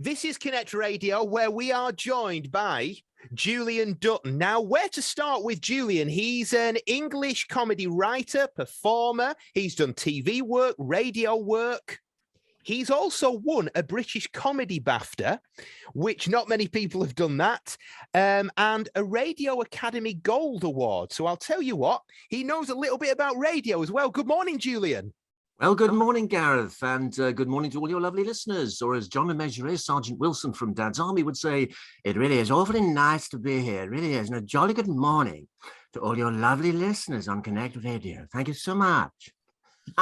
This is Connect Radio, where we are joined by Julian Dutton. Now, where to start with Julian? He's an English comedy writer, performer. He's done TV work, radio work. He's also won a British Comedy BAFTA, which not many people have done that, and a Radio Academy Gold Award. So I'll tell you what, he knows a little bit about radio as well. Good morning, Julian. Well, good morning, Gareth, and good morning to all your lovely listeners. Or as John Le Mesurier, Sergeant Wilson from Dad's Army would say, it really is awfully nice to be here. It really is. And a jolly good morning to all your lovely listeners on Connect Radio. Thank you so much.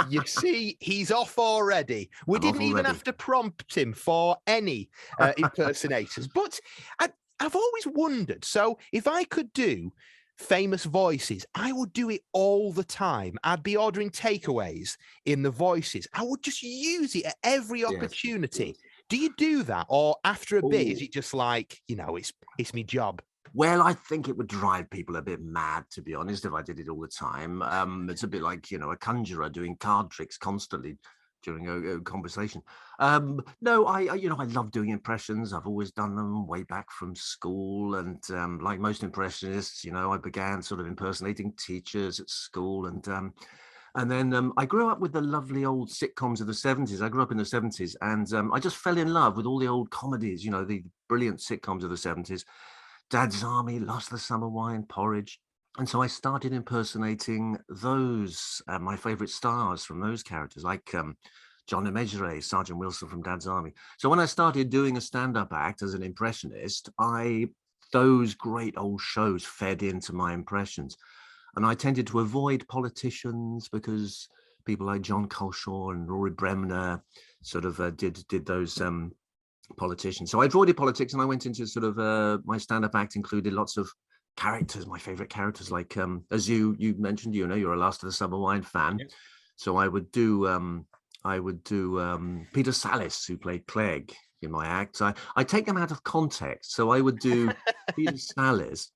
You see, he's off already. We didn't even have to prompt him for any impersonators. But I've always wondered, so if I could do famous voices, I would do it all the time. I'd be ordering takeaways in the voices. I would just use it at every opportunity. Yes. Do you do that? Or after a bit, is it just like, you know, it's my job? Well, I think it would drive people a bit mad, to be honest, if I did it all the time. It's a bit like, you know, a conjurer doing card tricks constantly during a conversation. No, I love doing impressions. I've always done them way back from school. And like most impressionists, you know, I began sort of impersonating teachers at school. And then I grew up with the lovely old sitcoms of the 70s. I grew up in the 70s and I just fell in love with all the old comedies, you know, the brilliant sitcoms of the 70s. Dad's Army, Lost the Summer Wine, Porridge. And so I started impersonating those, my favorite stars from those characters, like John Le Mesurier, Sergeant Wilson from Dad's Army. So when I started doing a stand-up act as an impressionist, those great old shows fed into my impressions. And I tended to avoid politicians because people like John Coleshaw and Rory Bremner sort of did those politicians. So I avoided politics and I went into sort of my stand-up act included lots of characters, my favorite characters, like as you mentioned, you know, you're a Last of the Summer Wine fan. Yes. So I would do Peter Sallis, who played Clegg in my act. I take them out of context. So I would do Peter Sallis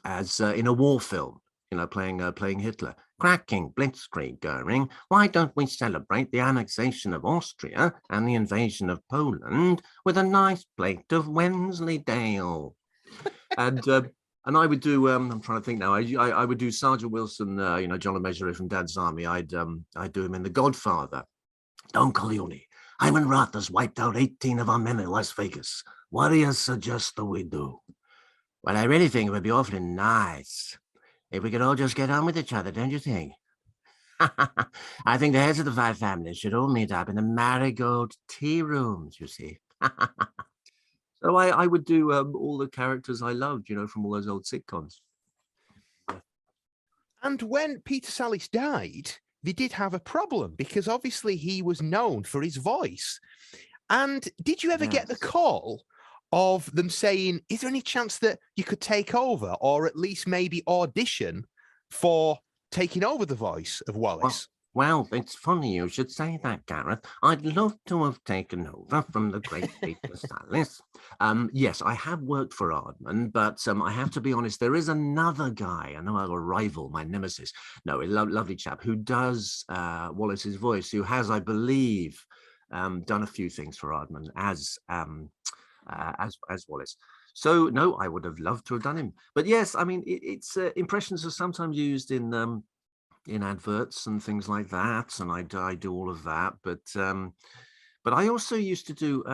as in a war film, you know, playing Hitler. Cracking blitzkrieg going. Why don't we celebrate the annexation of Austria and the invasion of Poland with a nice plate of Wensleydale? And I would do, I'm trying to think now, I would do Sergeant Wilson, you know, John Le Mesurier from Dad's Army. I'd do him in The Godfather. Don Corleone, Hyman Roth has wiped out 18 of our men in Las Vegas. What do you suggest that we do? Well, I really think it would be awfully nice if we could all just get on with each other, don't you think? I think the heads of the 5 families should all meet up in the Marigold tea rooms, you see. So I would do all the characters I loved, you know, from all those old sitcoms. And when Peter Sallis died, they did have a problem because obviously he was known for his voice. And did you ever get the call of them saying, is there any chance that you could take over or at least maybe audition for taking over the voice of Wallace? Well, it's funny you should say that, Gareth. I'd love to have taken over from the great Peter Sallis. Yes, I have worked for Aardman, but I have to be honest, there is another guy, I know a rival, my nemesis, no, a lovely chap who does Wallace's voice, who has, I believe, done a few things for Aardman as Wallace. So no, I would have loved to have done him. But yes, I mean, it's impressions are sometimes used in adverts and things like that, and I do all of that. But I also used to do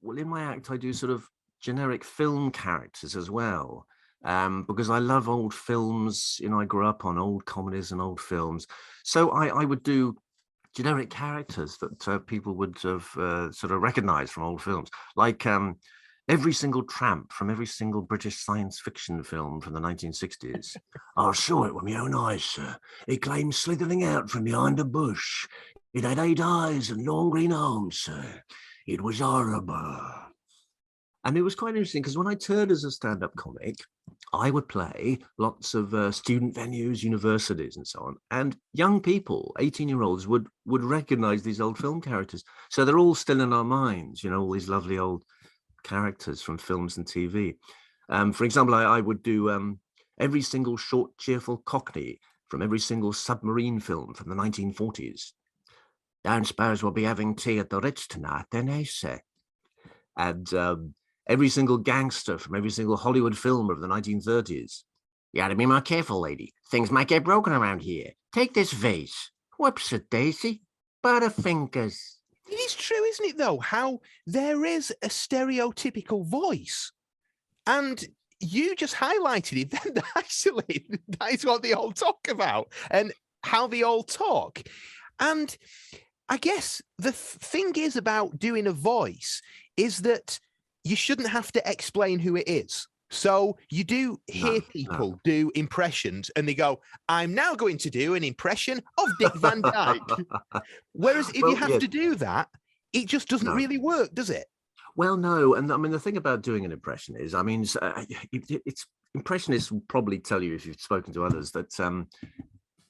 well, in my act I do sort of generic film characters as well, because I love old films. You know, I grew up on old comedies and old films, so I would do generic characters that people would have sort of recognized from old films, like every single tramp from every single British science fiction film from the 1960s. I saw it with my own eyes, sir. It came slithering out from behind a bush. It had 8 eyes and long green arms, sir. It was horrible. And it was quite interesting because when I turned as a stand-up comic, I would play lots of student venues, universities and so on. And young people, 18-year-olds, would recognize these old film characters. So they're all still in our minds, you know, all these lovely old characters from films and TV. For example, I would do every single short, cheerful cockney from every single submarine film from the 1940s. Don't suppose we'll be having tea at the Ritz tonight, then, eh, sir? and every single gangster from every single Hollywood film of the 1930s. You got to be more careful, lady. Things might get broken around here. Take this vase. Whoops a daisy. Butterfingers. It is true, isn't it, though, how there is a stereotypical voice. And you just highlighted it. That actually, that is what they all talk about and how they all talk. And I guess the thing is about doing a voice is that you shouldn't have to explain who it is. So you do hear people do impressions and they go, I'm now going to do an impression of Dick Van Dyke. Whereas if you have to do that, it just doesn't really work, does it? Well, no. And I mean, the thing about doing an impression is, I mean, it's impressionists will probably tell you, if you've spoken to others, that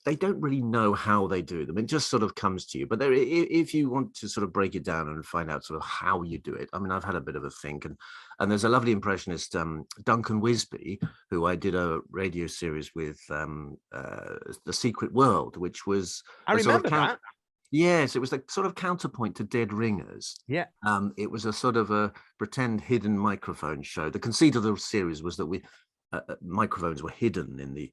they don't really know how they do them. It just sort of comes to you. But if you want to sort of break it down and find out sort of how you do it, I mean, I've had a bit of a think. And there's a lovely impressionist, Duncan Wisby, who I did a radio series with, The Secret World, which was... I remember that. Yes, it was the sort of counterpoint to Dead Ringers. Yeah. It was a sort of a pretend hidden microphone show. The conceit of the series was that microphones were hidden in the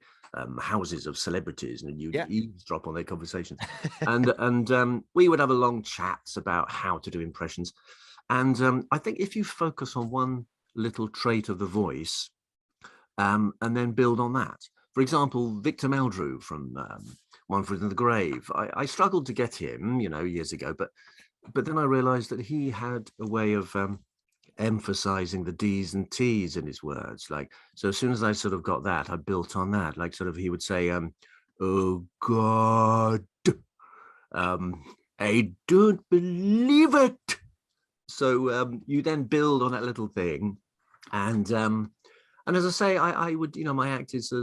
houses of celebrities, and you'd eavesdrop on their conversations. and we would have a long chats about how to do impressions. And I think if you focus on one little trait of the voice, and then build on that. For example, Victor Meldrew from One Foot in the Grave. I struggled to get him, years ago, but then I realized that he had a way of emphasizing the D's and T's in his words. Like, so as soon as I sort of got that, I built on that. Like, sort of, he would say, oh God, I don't believe it. So you then build on that little thing. And as I say, I would, my act is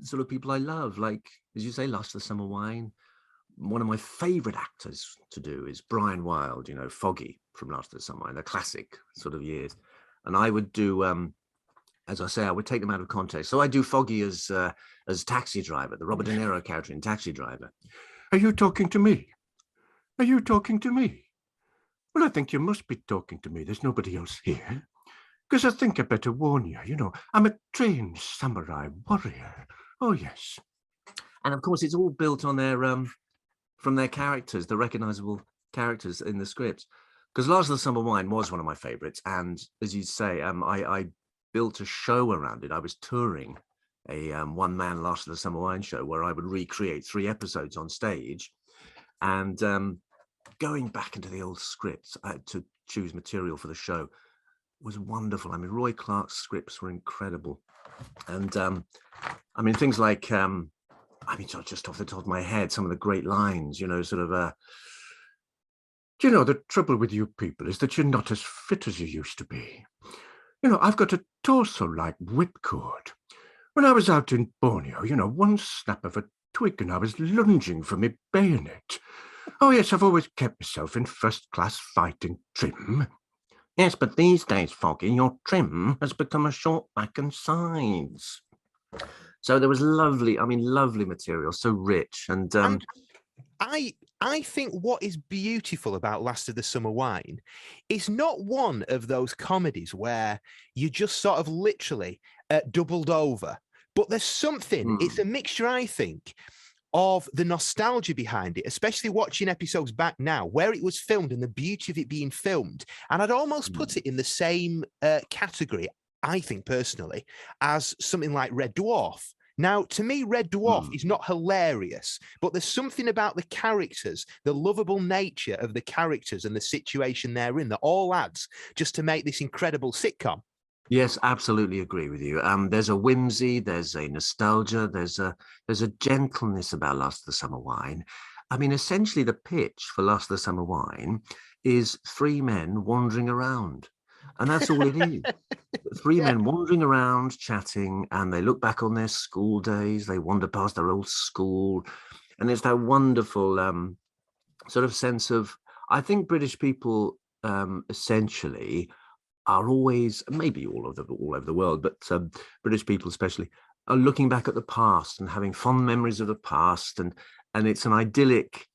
sort of people I love, like, as you say, Last of the Summer Wine. One of my favorite actors to do is Brian Wilde, Foggy from Last of the Summer Wine, the classic sort of years. And I would do, as I say, I would take them out of context. So I do Foggy as Taxi Driver, the Robert De Niro character in Taxi Driver. Are you talking to me? Are you talking to me? Well, I think you must be talking to me. There's nobody else here. Because I think I better warn you, I'm a trained samurai warrior. Oh, yes. And of course, it's all built on their, from their characters, the recognizable characters in the scripts. Because Last of the Summer Wine was one of my favorites. And as you say, I built a show around it. I was touring a one-man Last of the Summer Wine show where I would recreate 3 episodes on stage. And going back into the old scripts to choose material for the show was wonderful. I mean, Roy Clark's scripts were incredible. And I mean, things like, just off the top of my head, some of the great lines, sort of, the trouble with you people is that you're not as fit as you used to be. I've got a torso like whipcord. When I was out in Borneo, one snap of a twig and I was lunging for my bayonet. Oh, yes, I've always kept myself in first-class fighting trim. Yes, but these days, Foggy, your trim has become a short back and sides. So there was lovely material, so rich. And I think what is beautiful about Last of the Summer Wine is not one of those comedies where you just sort of literally doubled over, but there's something, it's a mixture, I think, of the nostalgia behind it, especially watching episodes back now, where it was filmed and the beauty of it being filmed. And I'd almost put it in the same category, I think personally, as something like Red Dwarf. Now, to me, Red Dwarf is not hilarious, but there's something about the characters, the lovable nature of the characters and the situation they're in that all adds just to make this incredible sitcom. Yes, absolutely agree with you. There's a whimsy, there's a nostalgia, there's a gentleness about Last of the Summer Wine. I mean, essentially the pitch for Last of the Summer Wine is 3 men wandering around. And that's all it is. 3 men wandering around, chatting, and they look back on their school days. They wander past their old school. And it's that wonderful sort of sense of, I think British people essentially are always, maybe all over the world, but British people especially, are looking back at the past and having fond memories of the past. And it's an idyllic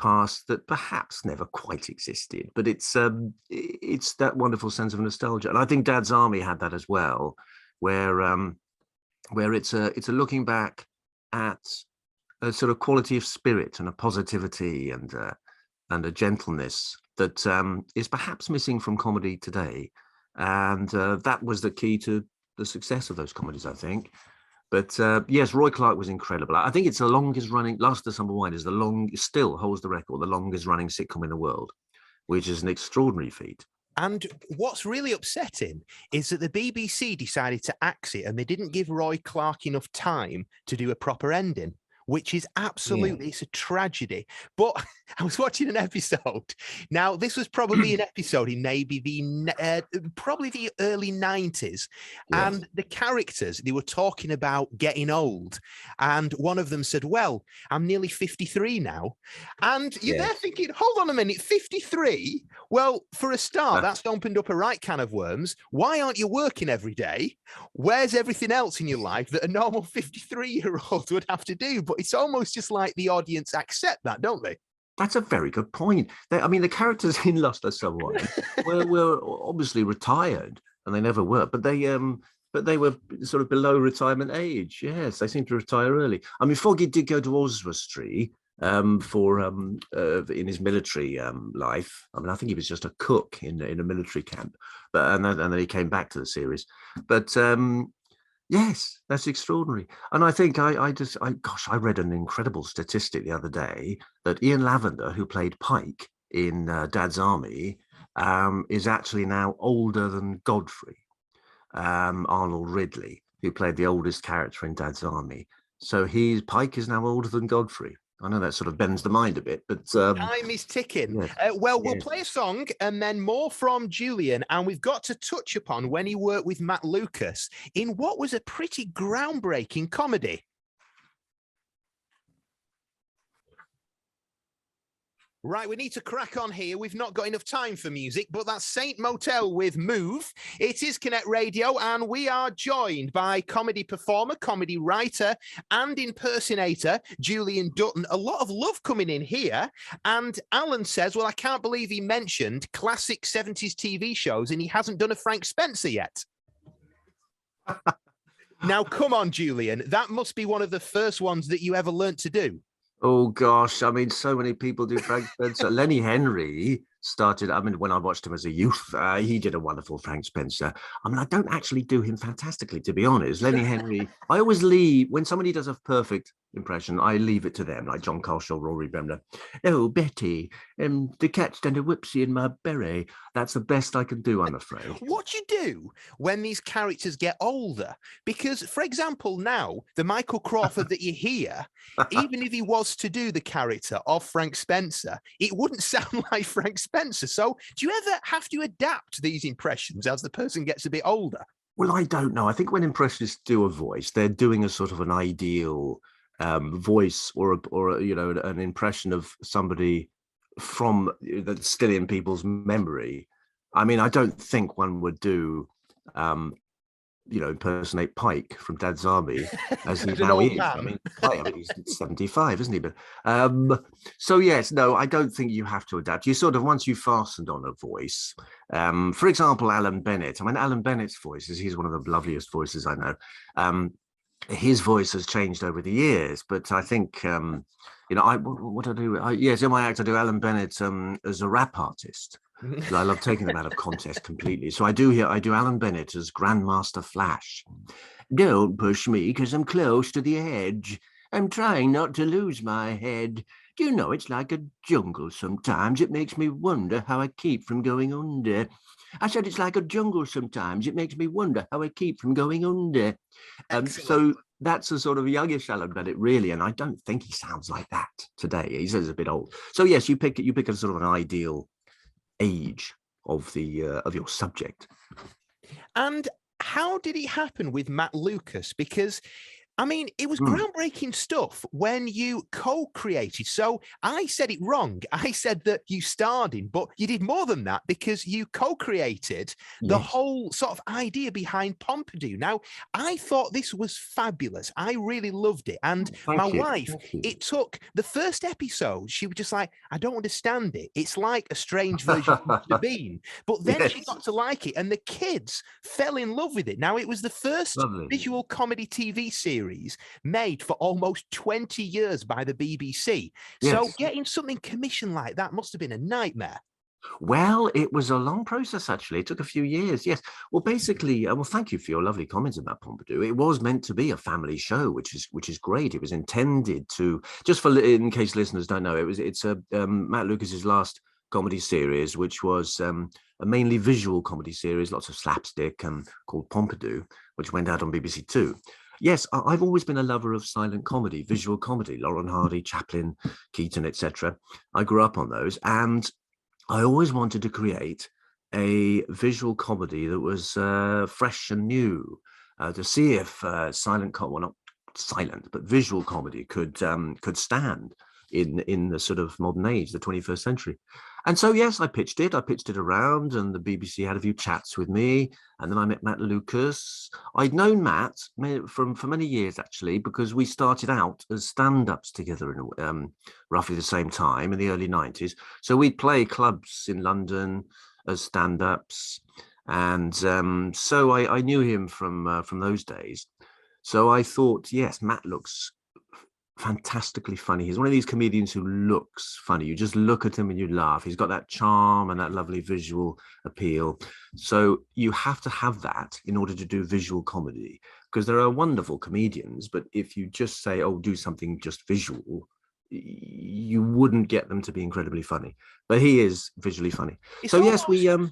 past that perhaps never quite existed, but it's that wonderful sense of nostalgia. And I think Dad's Army had that as well, where it's a looking back at a sort of quality of spirit and a positivity and a gentleness that is perhaps missing from comedy today. And that was the key to the success of those comedies, I think. But yes, Roy Clark was incredible. I think it's the longest running, Last of the Summer Wine is still holds the record, the longest running sitcom in the world, which is an extraordinary feat. And what's really upsetting is that the BBC decided to axe it and they didn't give Roy Clark enough time to do a proper ending, which is absolutely, it's a tragedy. But I was watching an episode. Now, this was probably an episode in maybe probably the early 90s. Yes. And the characters, they were talking about getting old. And one of them said, well, I'm nearly 53 now. And you're there thinking, hold on a minute, 53? Well, for a start, that's opened up a right can of worms. Why aren't you working every day? Where's everything else in your life that a normal 53-year-old would have to do? But it's almost just like the audience accept that, don't they? That's a very good point. The characters in Lost of Someone were obviously retired, and they never were, but they were sort of below retirement age. Yes, they seemed to retire early. I mean, Foggy did go to Oswestry in his military life. I mean, I think he was just a cook in a military camp, and then he came back to the series. But yes, that's extraordinary. And I think I read an incredible statistic the other day that Ian Lavender, who played Pike in Dad's Army, is actually now older than Godfrey, Arnold Ridley, who played the oldest character in Dad's Army. So Pike is now older than Godfrey. I know that sort of bends the mind a bit, but time is ticking. Yes. We'll play a song and then more from Julian, and we've got to touch upon when he worked with Matt Lucas in what was a pretty groundbreaking comedy. Right, we need to crack on here. We've not got enough time for music, but that's Saint Motel with Move. It is Connect Radio, and we are joined by comedy performer, comedy writer, and impersonator, Julian Dutton. A lot of love coming in here. And Alan says, well, I can't believe he mentioned classic 70s TV shows, and he hasn't done a Frank Spencer yet. Now, come on, Julian. That must be one of the first ones that you ever learnt to do. Oh, gosh. I mean, so many people do Frank Spencer. Lenny Henry started, when I watched him as a youth, he did a wonderful Frank Spencer. I mean, I don't actually do him fantastically, to be honest. Lenny Henry, I always leave, when somebody does a perfect impression, I leave it to them, like John Carshall, Rory Bremner. Oh, Betty, the cat's done a whoopsie in my beret. That's the best I can do, I'm afraid. What do you do when these characters get older? Because, for example, now, the Michael Crawford that you hear, even if he was to do the character of Frank Spencer, it wouldn't sound like Frank Spencer. So do you ever have to adapt these impressions as the person gets a bit older? Well, I don't know. I think when impressionists do a voice, they're doing a sort of an ideal voice or an impression of somebody from that's still in people's memory. I mean, I don't think one would do impersonate Pike from Dad's Army as he now is. I mean, he's 75, isn't he? But so yes, no, I don't think you have to adapt. You sort of, once you've fastened on a voice, for example, Alan Bennett. I mean, Alan Bennett's voice he's one of the loveliest voices I know. His voice has changed over the years, but I think what I do. In my act I do Alan Bennett as a rap artist. I love taking them out of context completely. So I do Alan Bennett as Grandmaster Flash. Don't push me because I'm close to the edge. I'm trying not to lose my head. Do you know it's like a jungle sometimes? It makes me wonder how I keep from going under. I said it's like a jungle sometimes. It makes me wonder how I keep from going under. So that's a sort of youngish Alan Bennett, really, and I don't think he sounds like that today. He's a bit old. So yes, you pick a sort of an ideal age of your subject. And how did it happen with Matt Lucas? Because I mean, it was Mm. groundbreaking stuff when you co-created. So I said it wrong. I said that you starred in, but you did more than that because you co-created the Yes. whole sort of idea behind Pompidou. Now, I thought this was fabulous. I really loved it. And my Thank you. wife, Thank you. it took the first episode, she was just like, I don't understand it. It's like a strange version of Mr. Bean. But then she Yes. got to like it, and the kids fell in love with it. Now, it was the first Lovely. visual comedy TV series made for almost 20 years by the BBC. So Yes. getting something commissioned like that must have been a nightmare. Well, it was a long process, actually. It took a few years. Yes. Well, basically, well, thank you for your lovely comments about Pompidou. It was meant to be a family show, which is great. It was intended to, just for in case listeners don't know, it's a Matt Lucas's last comedy series, which was a mainly visual comedy series, lots of slapstick, called Pompidou, which went out on BBC Two. Yes, I've always been a lover of silent comedy, visual comedy, Laurel and Hardy, Chaplin, Keaton, etc. I grew up on those, and I always wanted to create a visual comedy that was fresh and new, to see if well, not silent, but visual comedy could stand in the sort of modern age, the 21st century. And so, yes, I pitched it around, and the BBC had a few chats with me. And then I met Matt Lucas. I'd known Matt for many years, actually, because we started out as stand-ups together in roughly the same time in the early 90s. So we'd play clubs in London as stand-ups. And so I knew him from those days. So I thought, yes, Matt looks fantastically funny. He's one of these comedians who looks funny. You just look at him and you laugh. He's got that charm and that lovely visual appeal. So you have to have that in order to do visual comedy, because there are wonderful comedians, but if you just say, oh, do something just visual, you wouldn't get them to be incredibly funny. But he is visually funny. It's So almost, yes, we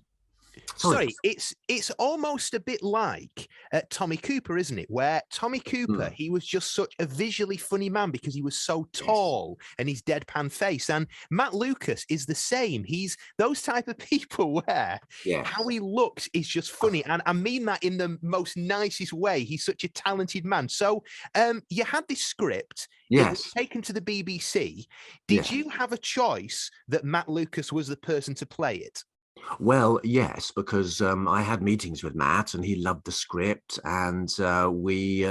sorry, it's almost a bit like Tommy Cooper, isn't it? Where Tommy Cooper, he was just such a visually funny man because he was so tall and his deadpan face. And Matt Lucas is the same. He's those type of people where how he looks is just funny. And I mean that in the most nicest way. He's such a talented man. So you had this script. It was taken to the BBC. Did you have a choice that Matt Lucas was the person to play it? Well, yes, because I had meetings with Matt and he loved the script, and we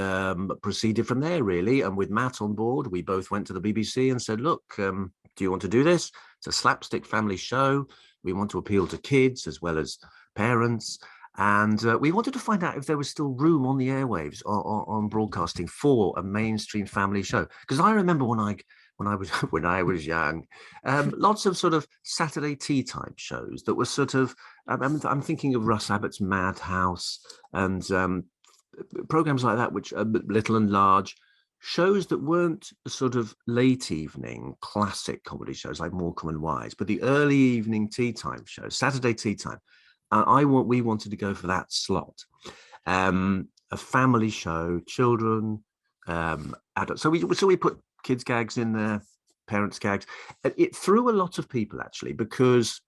proceeded from there, really. And with Matt on board, we both went to the BBC and said, look, do you want to do this? It's a slapstick family show. We want to appeal to kids as well as parents. And we wanted to find out if there was still room on the airwaves on broadcasting for a mainstream family show. Because I remember when I was young, lots of sort of Saturday tea type shows that were sort of, I'm thinking of Russ Abbott's Madhouse and programs like that, which are Little and Large, shows that weren't sort of late evening classic comedy shows like Morecambe and Wise, but the early evening tea time shows, Saturday tea time. We wanted to go for that slot, a family show, children, adults. So we put kids gags in there, parents gags. It threw a lot of people, actually, because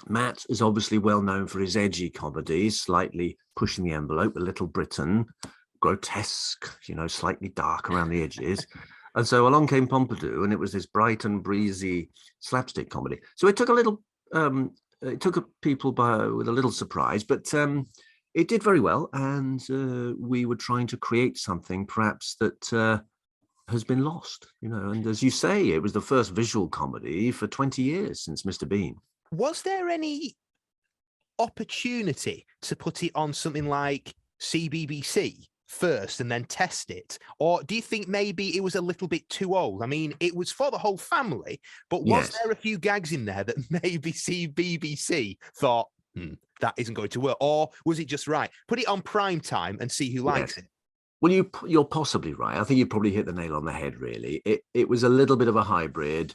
Matt is obviously well known for his edgy comedies, slightly pushing the envelope, a Little Britain, grotesque, slightly dark around the edges. And so along came Pompidou, and it was this bright and breezy slapstick comedy. So it took a little, it took people with a little surprise, but it did very well. And we were trying to create something perhaps that has been lost, and as you say, it was the first visual comedy for 20 years since Mr. Bean. Was there any opportunity to put it on something like CBBC first and then test it? Or do you think maybe it was a little bit too old? I mean, it was for the whole family, but was there a few gags in there that maybe CBBC thought, that isn't going to work? Or was it just right? Put it on prime time and see who likes it. Well, you're possibly right. I think you probably hit the nail on the head, really. It was a little bit of a hybrid.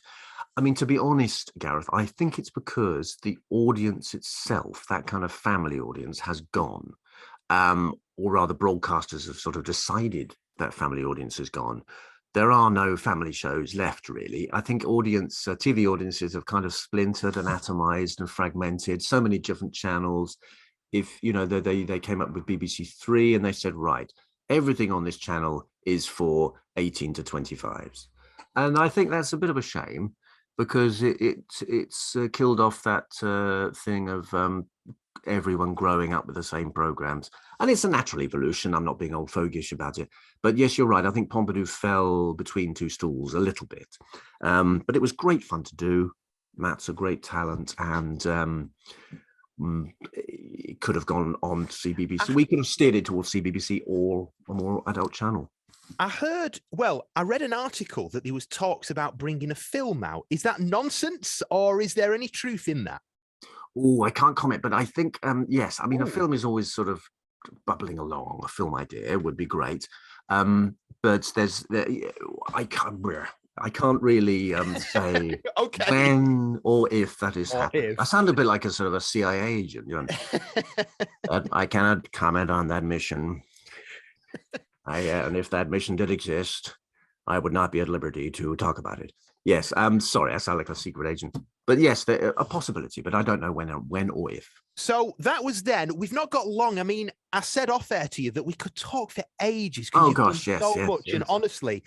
I mean, to be honest, Gareth, I think it's because the audience itself, that kind of family audience, has gone. Or rather, broadcasters have sort of decided that family audience has gone. There are no family shows left, really. I think TV audiences have kind of splintered and atomized and fragmented. So many different channels. If, they came up with BBC Three and they said, right, everything on this channel is for 18 to 25s. And I think that's a bit of a shame, because it's killed off that thing of everyone growing up with the same programs. And it's a natural evolution. I'm not being old fogish about it. But yes, you're right. I think Pompidou fell between two stools a little bit. But it was great fun to do. Matt's a great talent, and it could have gone on to CBBC. We could have steered it towards CBBC or a more adult channel. I read an article that there was talks about bringing a film out. Is that nonsense, or is there any truth in that? Oh, I can't comment, but I think, yes. I mean, a film is always sort of bubbling along. A film idea would be great. But I can't really say okay. when or if that is happening. I sound a bit like a sort of a CIA agent. You know? I cannot comment on that mission. And if that mission did exist, I would not be at liberty to talk about it. Yes, I'm sorry, I sound like a secret agent. But yes, there a possibility, but I don't know when or if. So that was then. We've not got long. I mean, I said off air to you that we could talk for ages. Oh gosh, yes, so yes, much. yes. And honestly,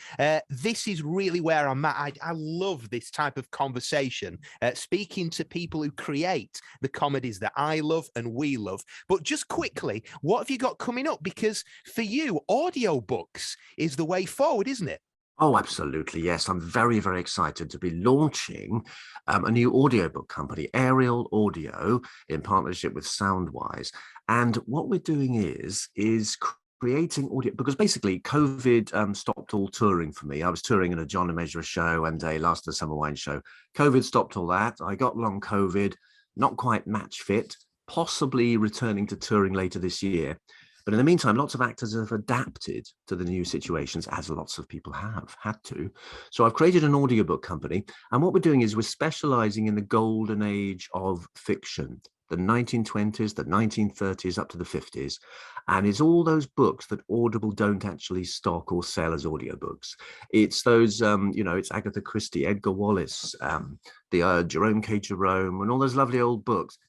this is really where I'm at. I love this type of conversation, speaking to people who create the comedies that I love and we love. But just quickly, what have you got coming up? Because for you, audiobooks is the way forward, isn't it? Oh, absolutely. Yes. I'm very, very excited to be launching a new audiobook company, Ariel Audio, in partnership with Soundwise. And what we're doing is creating audio, because basically COVID stopped all touring for me. I was touring in a John and Measure show and a Last of the Summer Wine show. COVID stopped all that. I got long COVID, not quite match fit, possibly returning to touring later this year. But in the meantime, lots of actors have adapted to the new situations, as lots of people have had to. So I've created an audiobook company. And what we're doing is we're specializing in the golden age of fiction, the 1920s, the 1930s, up to the 50s. And it's all those books that Audible don't actually stock or sell as audiobooks. It's those, it's Agatha Christie, Edgar Wallace, the Jerome K. Jerome, and all those lovely old books.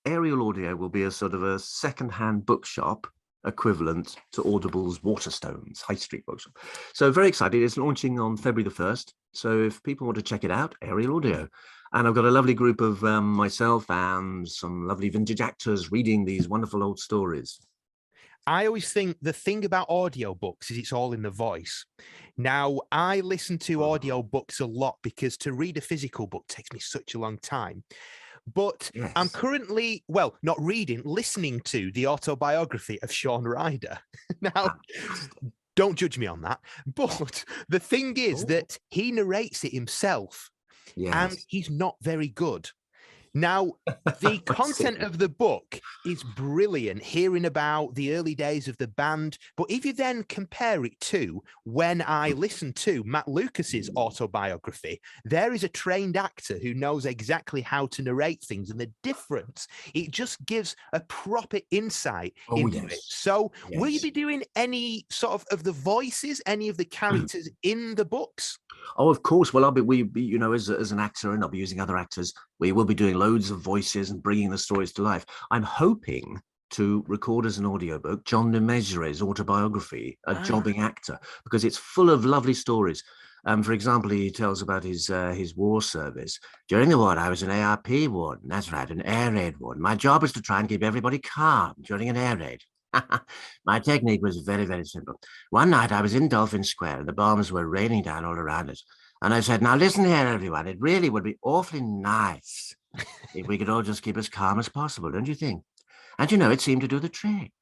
Ariel Audio will be a sort of a second-hand bookshop equivalent to Audible's Waterstones High Street bookshop. So very excited. It's launching on February the 1st. So if people want to check it out, Ariel Audio. And I've got a lovely group of myself and some lovely vintage actors reading these wonderful old stories. I always think the thing about audiobooks is it's all in the voice. Now, I listen to audiobooks a lot because to read a physical book takes me such a long time. But yes. I'm currently, not reading, listening to the autobiography of Shaun Ryder. Now, don't judge me on that. But the thing is that he narrates it himself, and he's not very good. Now, the content of the book is brilliant, hearing about the early days of the band. But if you then compare it to when I listened to Matt Lucas's autobiography, there is a trained actor who knows exactly how to narrate things, and the difference, it just gives a proper insight into it. So will you be doing any sort of the voices, any of the characters in the books? Oh, of course. Well, as an actor, and I'll be using other actors, we will be doing loads of voices and bringing the stories to life. I'm hoping to record as an audiobook John de Maizière's autobiography, a jobbing actor, because it's full of lovely stories. For example, he tells about his war service. During the war, I was an ARP warden. That's right, an air raid warden. My job was to try and keep everybody calm during an air raid. My technique was very, very simple. One night I was in Dolphin Square and the bombs were raining down all around us. And I said, now listen here, everyone. It really would be awfully nice if we could all just keep as calm as possible, don't you think? And it seemed to do the trick.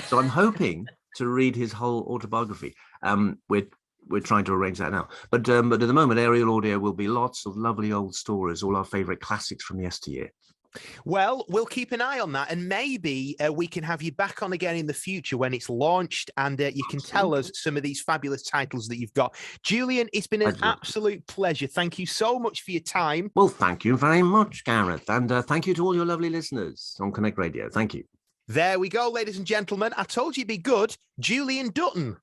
So I'm hoping to read his whole autobiography. We're trying to arrange that now. But at the moment, Ariel Audio will be lots of lovely old stories, all our favorite classics from yesteryear. Well, we'll keep an eye on that, and maybe we can have you back on again in the future when it's launched, and you can tell us some of these fabulous titles that you've got. Julian, it's been an absolute pleasure. Thank you so much for your time. Well, thank you very much, Gareth, and thank you to all your lovely listeners on Connect Radio. Thank you. There we go, ladies and gentlemen. I told you it'd be good. Julian Dutton.